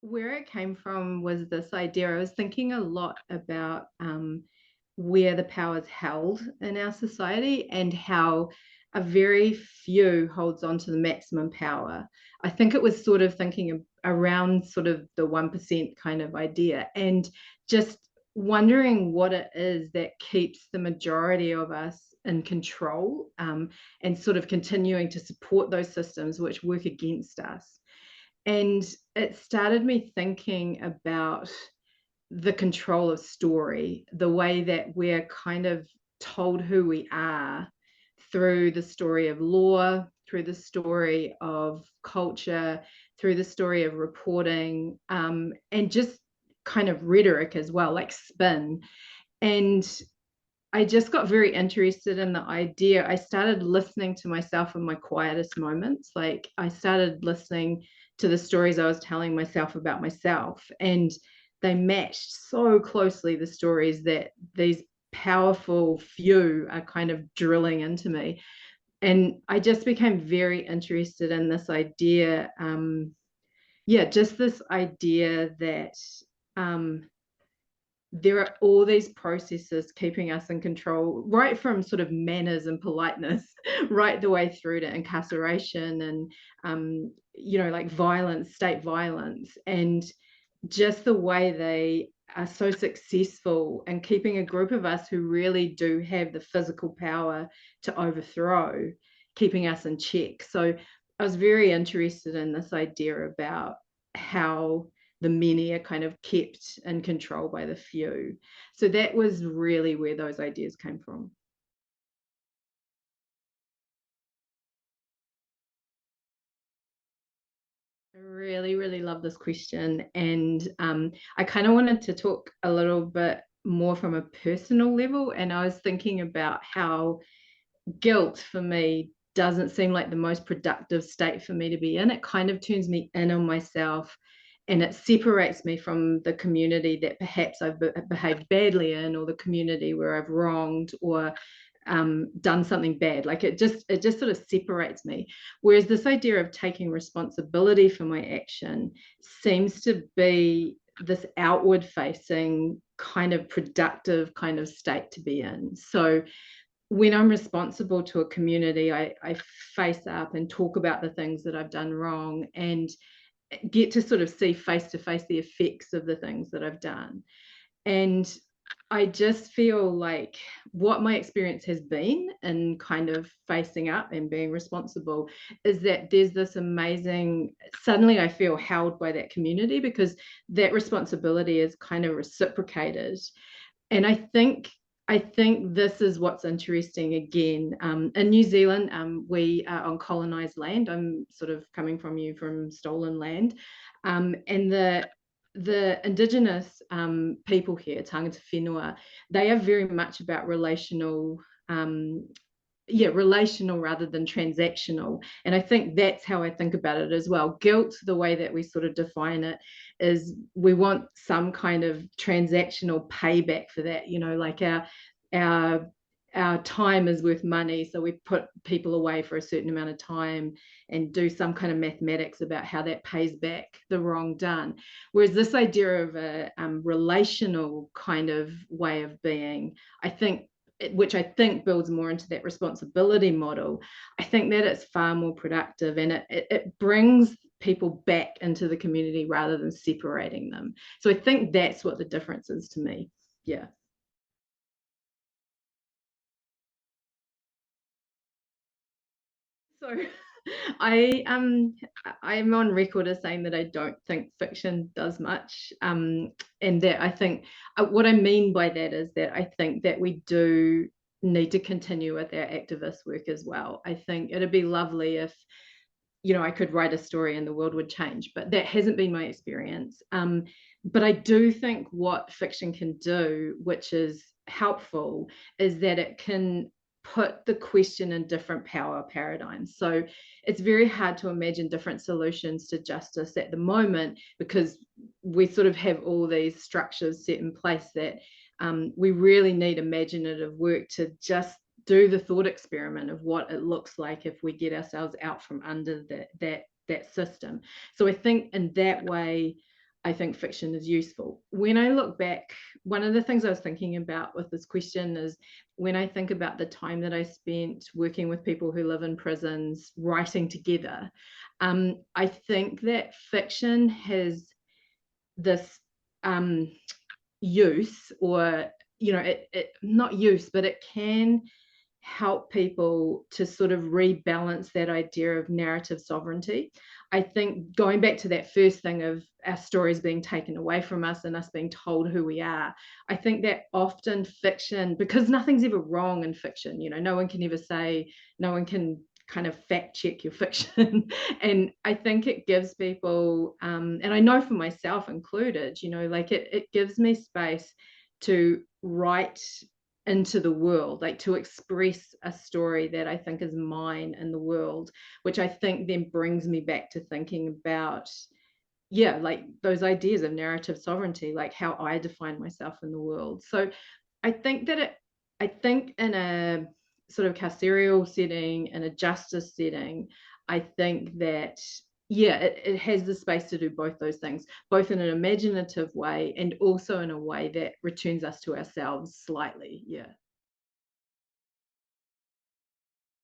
Where it came from was this idea. I was thinking a lot about where the power is held in our society and how a very few holds on to the maximum power. I think it was sort of thinking around sort of the 1% kind of idea, and just wondering what it is that keeps the majority of us in control, and sort of continuing to support those systems which work against us. And it started me thinking about the control of story, the way that we're kind of told who we are through the story of law, through the story of culture, through the story of reporting, and just kind of rhetoric as well, like spin. And I just got very interested in the idea. I started listening to myself in my quietest moments. Like I started listening to the stories I was telling myself about myself, and they matched so closely the stories that these powerful few are kind of drilling into me. And I just became very interested in this idea. Yeah, just this idea that um, there are all these processes keeping us in control, right from sort of manners and politeness, right the way through to incarceration and, like violence, state violence, and just the way they are so successful in keeping a group of us who really do have the physical power to overthrow, keeping us in check. So I was very interested in this idea about how the many are kind of kept in control by the few. So that was really where those ideas came from. I really, really love this question. And I kind of wanted to talk a little bit more from a personal level. And I was thinking about how guilt for me doesn't seem like the most productive state for me to be in. It kind of turns me in on myself, and it separates me from the community that perhaps I've behaved badly in, or the community where I've wronged or done something bad. Like it just sort of separates me. Whereas this idea of taking responsibility for my action seems to be this outward facing kind of productive kind of state to be in. So when I'm responsible to a community, I face up and talk about the things that I've done wrong, and get to sort of see face to face the effects of the things that I've done. And I just feel like what my experience has been in kind of facing up and being responsible is that there's this amazing, suddenly I feel held by that community because that responsibility is kind of reciprocated. And I think this is what's interesting again. In New Zealand, we are on colonized land. I'm sort of coming from you from stolen land. And the indigenous people here, tangata whenua, they are very much about um, relational rather than transactional. And I think that's how I think about it as well. Guilt, the way that we sort of define it, is we want some kind of transactional payback for that. Like our our time is worth money, so we put people away for a certain amount of time and do some kind of mathematics about how that pays back the wrong done. Whereas this idea of a relational kind of way of being, I think, which I think builds more into that responsibility model, I think that it's far more productive, and it brings people back into the community rather than separating them. So I think that's what the difference is to me. Yeah. So I'm on record as saying that I don't think fiction does much, and that I think what I mean by that is that I think that we do need to continue with our activist work as well. I think it'd be lovely if I could write a story and the world would change, but that hasn't been my experience. But I do think what fiction can do, which is helpful, is that it can put the question in different power paradigms. So it's very hard to imagine different solutions to justice at the moment because we sort of have all these structures set in place that we really need imaginative work to just do the thought experiment of what it looks like if we get ourselves out from under that system. So I think in that way, I think fiction is useful. When I look back, one of the things I was thinking about with this question is when I think about the time that I spent working with people who live in prisons, writing together, I think that fiction has this use, or it not use, but it can help people to sort of rebalance that idea of narrative sovereignty. I think going back to that first thing of our stories being taken away from us and us being told who we are, I think that often fiction, because nothing's ever wrong in fiction, no one can ever say, no one can kind of fact check your fiction. And I think it gives people, and I know for myself included, like it gives me space to write into the world, like to express a story that I think is mine in the world, which I think then brings me back to thinking about, yeah, like those ideas of narrative sovereignty, like how I define myself in the world. So I think in a sort of carceral setting, in a justice setting, I think that, yeah, it has the space to do both those things, both in an imaginative way and also in a way that returns us to ourselves slightly. Yeah.